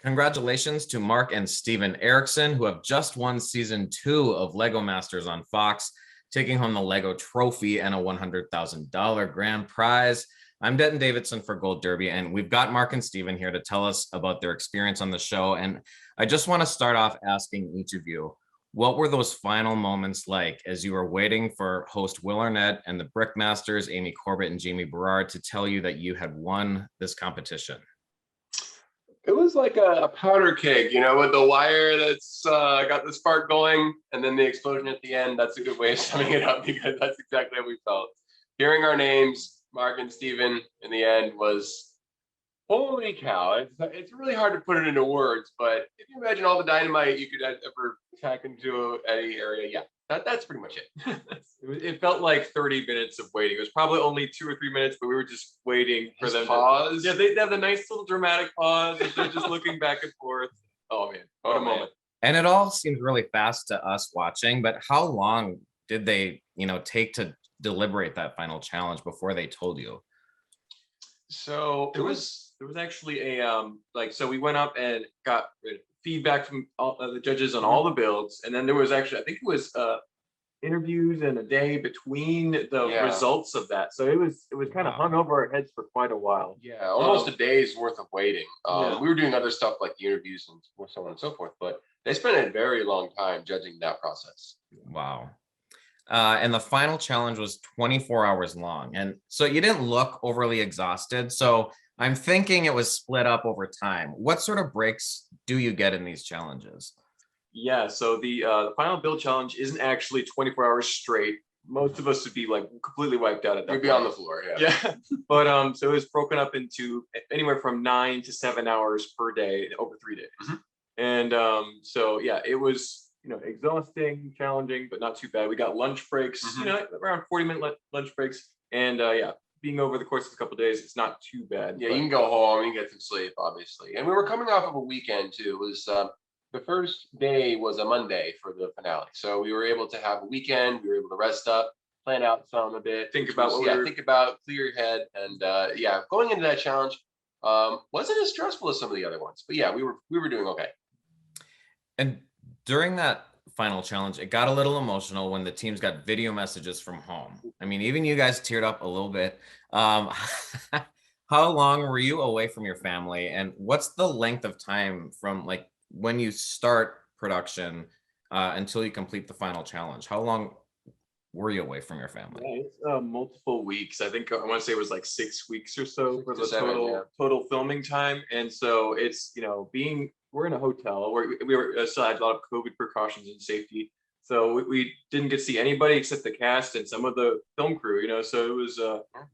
Congratulations to Mark and Steven Erickson, who have just won season 2 of Lego Masters on Fox, taking home the Lego trophy and a $100,000 grand prize. I'm Denton Davidson for Gold Derby, and we've got Mark and Steven here to tell us about their experience on the show. And I just want to start off asking each of you, what were those final moments like as you were waiting for host Will Arnett and the Brickmasters, Amy Corbett and Jamie Berard, to tell you that you had won this competition? It was like a powder keg, with the wire that's got the spark going, and then the explosion at the end. That's a good way of summing it up, because that's exactly how we felt. Hearing our names, Mark and Steven, in the end was, holy cow. It's really hard to put it into words, but if you imagine all the dynamite you could ever pack into any area, yeah, that's pretty much it. It felt like 30 minutes of waiting. It was probably only 2 or 3 minutes, but we were just waiting for them pause. Yeah, they have the nice little dramatic pause. They're just looking back and forth. Oh man, what a moment. And it all seems really fast to us watching, but how long did they, take to deliberate that final challenge before they told you? So there was actually a so we went up and got feedback from all the judges on all the builds, and then there was actually, I think it was interviews and a day between the results of that. So it was kind of hung over our heads for quite a while. Yeah, almost a day's worth of waiting. We were doing other stuff like the interviews and so on and so forth, but they spent a very long time judging that process. Wow. And the final challenge was 24 hours long. And so you didn't look overly exhausted. So I'm thinking it was split up over time. What sort of breaks do you get in these challenges? Yeah, so the final build challenge isn't actually 24 hours straight. Most of us would be like completely wiped out at that point. We'd be on the floor, yeah. But so it was broken up into anywhere from 9 to 7 hours per day over 3 days. Mm-hmm. And so yeah, it was exhausting, challenging, but not too bad. We got lunch breaks, around 40-minute lunch breaks, and being over the course of a couple of days, it's not too bad. Yeah, you can go home, you can get some sleep, obviously. And we were coming off of a weekend too. It was the first day was a Monday for the finale, so we were able to have a weekend. We were able to rest up, plan out some a bit, think about clear your head, and going into that challenge wasn't as stressful as some of the other ones. But yeah, we were doing okay. And during that final challenge, it got a little emotional when the teams got video messages from home. I mean, even you guys teared up a little bit. How long were you away from your family, and what's the length of time from like when you start production until you complete the final challenge? How long were you away from your family? Yeah, it's multiple weeks. I think I want to say it was like 6 weeks or so for the total filming time. And so it's we're in a hotel where we were still had a lot of COVID precautions and safety. So we didn't get to see anybody except the cast and some of the film crew, so it was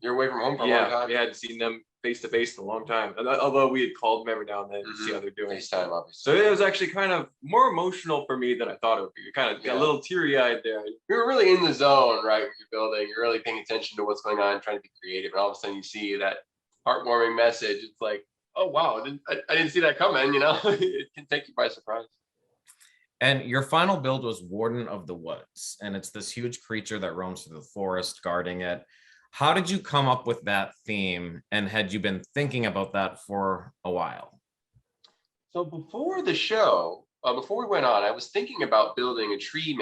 you're away from home for a long time. We hadn't seen them face to face in a long time. Although we had called them every now and then to see how they're doing. FaceTime, obviously. So it was actually kind of more emotional for me than I thought it would be. You kind of got a little teary-eyed there. We were really in the zone, right? When you're building, you're really paying attention to what's going on, trying to be creative, and all of a sudden you see that heartwarming message. It's like, oh wow, I didn't see that coming. It can take you by surprise. And your final build was Warden of the Woods, and it's this huge creature that roams through the forest, guarding it. How did you come up with that theme, and had you been thinking about that for a while? So before the show, before we went on, I was thinking about building a tree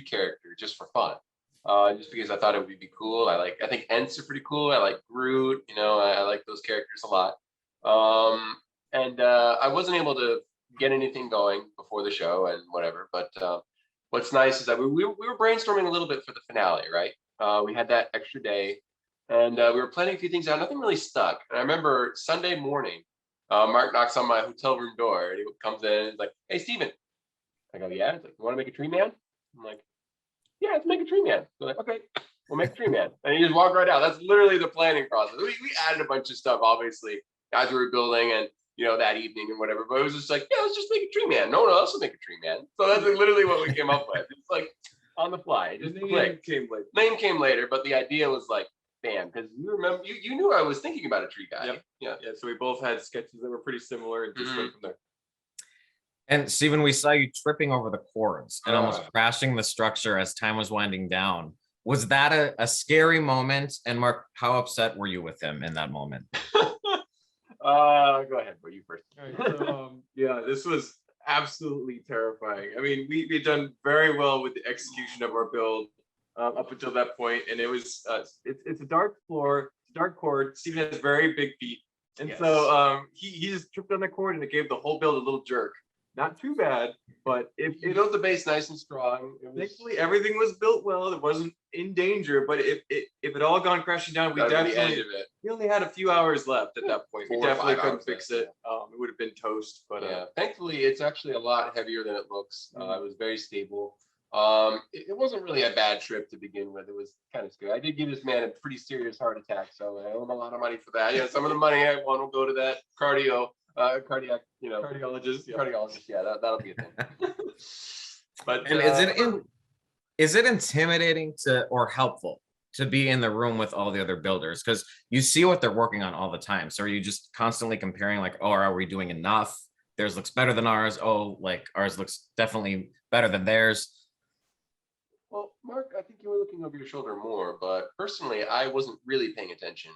character, just for fun. Just because I thought it would be cool. I think Ents are pretty cool. I like Groot. I like those characters a lot. And I wasn't able to get anything going before the show and whatever. But what's nice is that we were brainstorming a little bit for the finale, right? We had that extra day, and we were planning a few things out. Nothing really stuck. And I remember Sunday morning, Mark knocks on my hotel room door, and he comes in and he's like, "Hey, Steven." I go, "Yeah." He's like, "You want to make a tree man?" I'm like, "Yeah, let's make a tree man." They're like, "Okay, we'll make a tree man." And he just walked right out. That's literally the planning process. We added a bunch of stuff, obviously, as we were building and that evening and whatever. But it was just like, yeah, let's just make a tree man. No one else will make a tree man. So that's literally what we came up with. It's like on the fly. It just Name came later, but the idea was like, bam, because you remember, you knew I was thinking about a tree guy. Yep. Yeah. So we both had sketches that were pretty similar and just went from there. And Steven, we saw you tripping over the cords and almost crashing the structure as time was winding down. Was that a scary moment? And Mark, how upset were you with him in that moment? Go ahead, but you first. All right, so, yeah, this was absolutely terrifying. I mean, we'd done very well with the execution of our build up until that point, and it was it's a dark floor, dark cord. Steven has very big feet, and so he just tripped on the cord, and it gave the whole build a little jerk. Not too bad, but It built the base nice and strong. thankfully everything was built well. It wasn't in danger, but if it all gone crashing down, we definitely we only had a few hours left at that point. We definitely couldn't fix it. It would have been toast, but yeah, thankfully it's actually a lot heavier than it looks. It was very stable. It wasn't really a bad trip to begin with. It was kind of scary. I did give this man a pretty serious heart attack, so I owe him a lot of money for that. Yeah, some of the money I want will go to that cardiac, cardiologist. cardiologist. Yeah, that'll be a thing. But and is it intimidating or helpful to be in the room with all the other builders, because you see what they're working on all the time? So are you just constantly comparing, like, oh, are we doing enough? Theirs looks better than ours. Oh, like ours looks definitely better than theirs. Well, Mark, I think you were looking over your shoulder more, but personally, I wasn't really paying attention.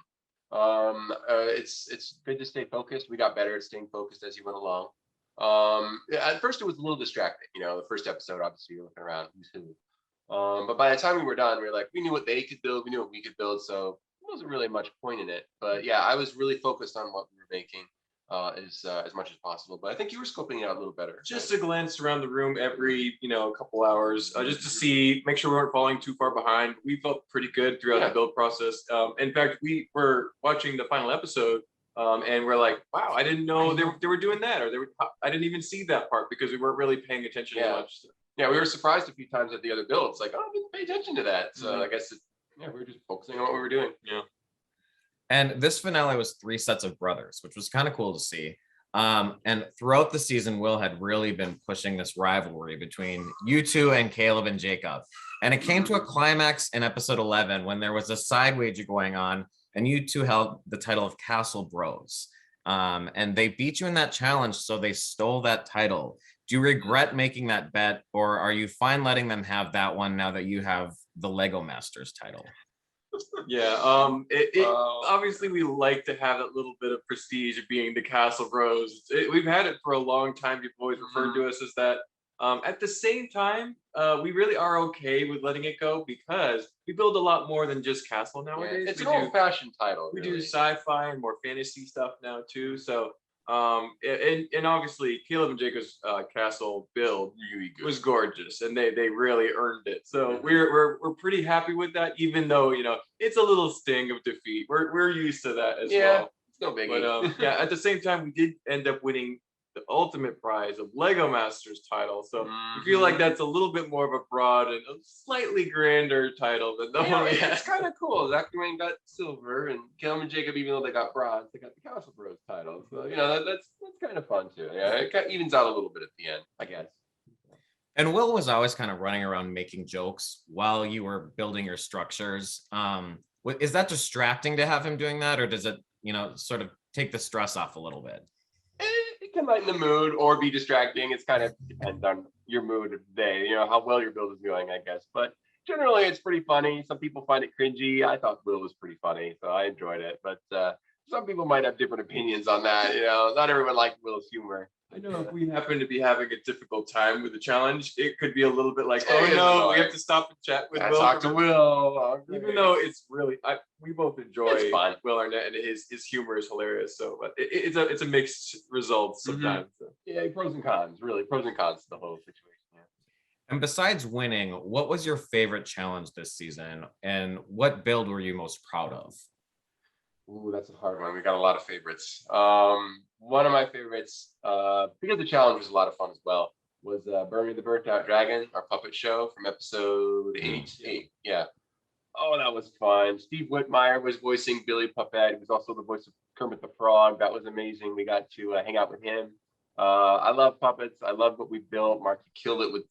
It's good to stay focused. We got better at staying focused as you went along. At first, it was a little distracting. The first episode, obviously, you're looking around who's who. But by the time we were done, we were like, we knew what they could build, we knew what we could build, so there wasn't really much point in it. But yeah, I was really focused on what we were making as much as possible. But I think you were scoping it out a little better. Just a glance around the room every couple hours, just to make sure we weren't falling too far behind. We felt pretty good throughout the build process. In fact, we were watching the final episode, and we're like, wow, I didn't know they were doing that, or I didn't even see that part because we weren't really paying attention as much. Yeah, we were surprised a few times at the other builds, like, oh, I didn't pay attention to that. So I guess we were just focusing on what we were doing. Yeah. And this finale was 3 sets of brothers, which was kind of cool to see. And throughout the season, Will had really been pushing this rivalry between you two and Caleb and Jacob. And it came to a climax in episode 11 when there was a side wager going on, and you two held the title of Castle Bros. And they beat you in that challenge, so they stole that title. Do you regret making that bet, or are you fine letting them have that one now that you have the Lego Masters title? Yeah, obviously we like to have that little bit of prestige of being the Castle Bros. We've had it for a long time. People always referred to us as that. At the same time, we really are okay with letting it go because we build a lot more than just Castle nowadays. Yeah, it's an old-fashioned title. We do sci-fi and more fantasy stuff now too. So, and obviously Caleb and Jacob's Castle build was gorgeous, and they really earned it. So we're pretty happy with that, even though it's a little sting of defeat. We're used to that as well. It's no biggie. But yeah, at the same time, we did end up winning the ultimate prize of Lego Masters title. So we feel like that's a little bit more of a broad and a slightly grander title than the one we had. It's kind of cool. Zack and Wayne got silver, and Caleb and Jacob, even though they got bronze, they got the Castle Bros title. So that's kind of fun too. Yeah, it kind of evens out a little bit at the end, I guess. And Will was always kind of running around making jokes while you were building your structures. Is that distracting to have him doing that, or does it sort of take the stress off a little bit? It can lighten the mood or be distracting. It's kind of depends on your mood of the day, how well your build is going, I guess. But generally, it's pretty funny. Some people find it cringy. I thought Will was pretty funny, so I enjoyed it. But some people might have different opinions on that. Not everyone liked Will's humor. I know if we happen to be having a difficult time with the challenge, it could be a little bit like, oh no, we have to stop and chat with Will. Talk to Will. Even though it's really, we both enjoy Will Arnett, and his humor is hilarious. So, but it's a mixed result sometimes. So. Yeah, pros and cons, really. Pros and cons to the whole situation. Yeah. And besides winning, what was your favorite challenge this season, and what build were you most proud of? Ooh, that's a hard one. We got a lot of favorites. One of my favorites, because the challenge was a lot of fun as well, was Burning the Burnt Out Dragon, our puppet show from episode 8. Yeah. Oh, that was fun. Steve Whitmire was voicing Billy Puppet. He was also the voice of Kermit the Frog. That was amazing. We got to hang out with him. I love puppets. I love what we built. Mark, you killed it with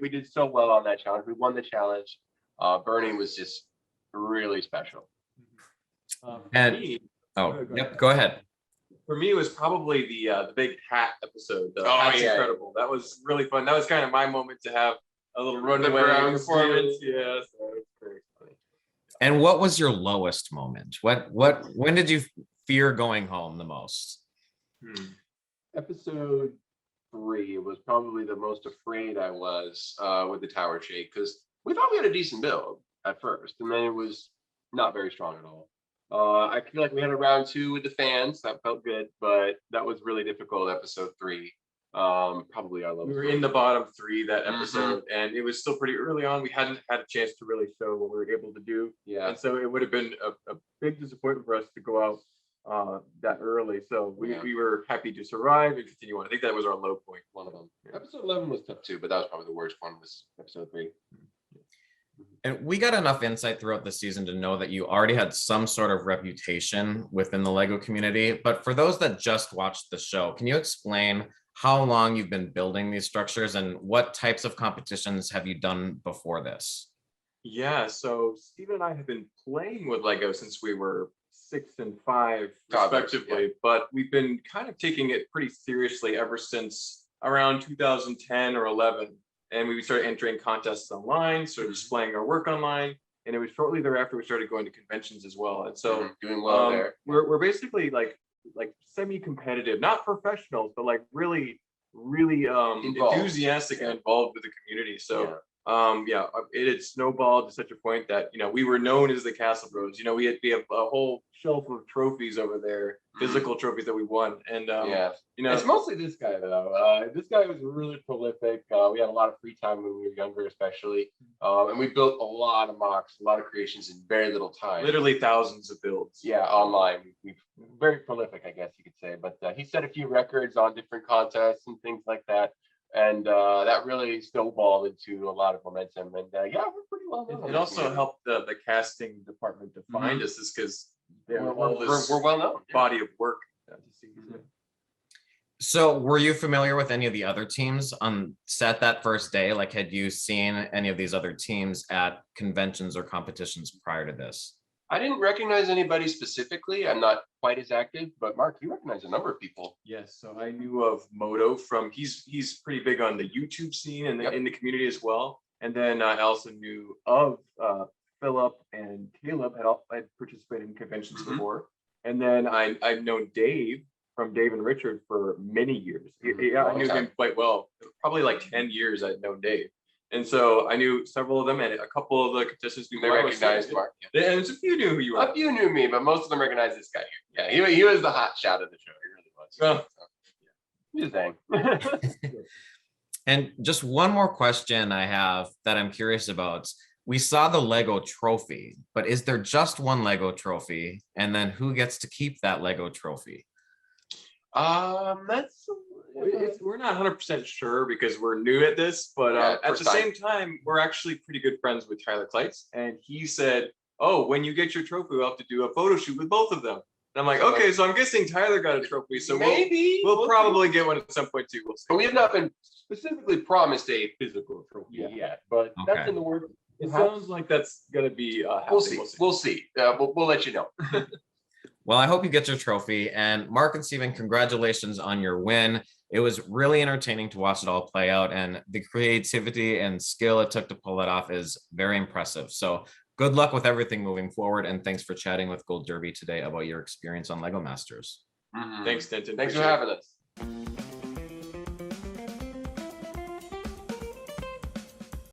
we did so well on that challenge. We won the challenge. Burning was just really special. Go ahead. For me, it was probably the big hat episode. Hat's incredible. That was really fun. That was kind of my moment to have a little runaway performance. Yeah, so it's very funny. And what was your lowest moment? When did you fear going home the most? Episode 3 was probably the most afraid I was with the tower shake, because we thought we had a decent build at first, and then it was not very strong at all. I feel like we had a round 2 with the fans that felt good, but that was really difficult. Episode 3, probably our lowest. We were in the bottom 3 that episode, and it was still pretty early on. We hadn't had a chance to really show what we were able to do. Yeah. And so it would have been a big disappointment for us to go out that early. So we were happy to survive and continue on. I think that was our low point, one of them. Yeah. Episode 11 was tough too, but that was probably the worst one. Was episode 3. And we got enough insight throughout the season to know that you already had some sort of reputation within the Lego community. But for those that just watched the show, can you explain how long you've been building these structures and what types of competitions have you done before this? Yeah, so Steven and I have been playing with Lego since we were 6 and 5 respectively, but we've been kind of taking it pretty seriously ever since around 2010 or 11. And we started entering contests online, started displaying our work online, and it was shortly thereafter we started going to conventions as well. And so doing well there. We're basically like semi-competitive, not professionals, but like really enthusiastic and involved with the community. So it had snowballed to such a point that we were known as the Castle Bros. We have a whole shelf of trophies over there, physical trophies that we won. And it's mostly this guy though. This guy was really prolific. We had a lot of free time when we were younger, especially, and we built a lot of mocks, a lot of creations in very little time. Literally thousands of builds. Yeah, online. We very prolific, I guess you could say. But he set a few records on different contests and things like that. And that really snowballed into a lot of momentum. And we're pretty well known. It also helped the casting department to find us, is because we're well known. Body of work. So were you familiar with any of the other teams on set that first day? Like, had you seen any of these other teams at conventions or competitions prior to this? I didn't recognize anybody specifically. I'm not quite as active, but Mark, you recognize a number of people. Yes, so I knew of Moto from he's pretty big on the YouTube scene and in the community as well. And then I also knew of Philip and Caleb had participated in conventions before. And then I've known Dave from Dave and Richard for many years. I knew him quite well. Probably like 10 years I'd known Dave. And so I knew several of them, and a couple of the contestants they recognized Mark. Yeah. And a few knew who you were. A few knew me, but most of them recognized this guy here. Yeah, he was the hot shot of the show. He really was. Just saying. And just one more question I have that I'm curious about. We saw the Lego trophy, but is there just one Lego trophy? And then who gets to keep that Lego trophy? We're not 100% sure because we're new at this, but at the same time, we're actually pretty good friends with Tyler Kleitz, and he said, "Oh, when you get your trophy, we'll have to do a photo shoot with both of them." And I'm like, "Okay, so I'm guessing Tyler got a trophy, so maybe we'll probably get one at some point too." We'll see. But we have not been specifically promised a physical trophy yet, but that's in the works. It sounds like that's gonna be. We'll see. We'll see. We'll let you know. Well, I hope you get your trophy. And Mark and Steven, congratulations on your win. It was really entertaining to watch it all play out, and the creativity and skill it took to pull it off is very impressive. So good luck with everything moving forward, and thanks for chatting with Gold Derby today about your experience on Lego Masters. Thanks, Denton. Thanks for having us.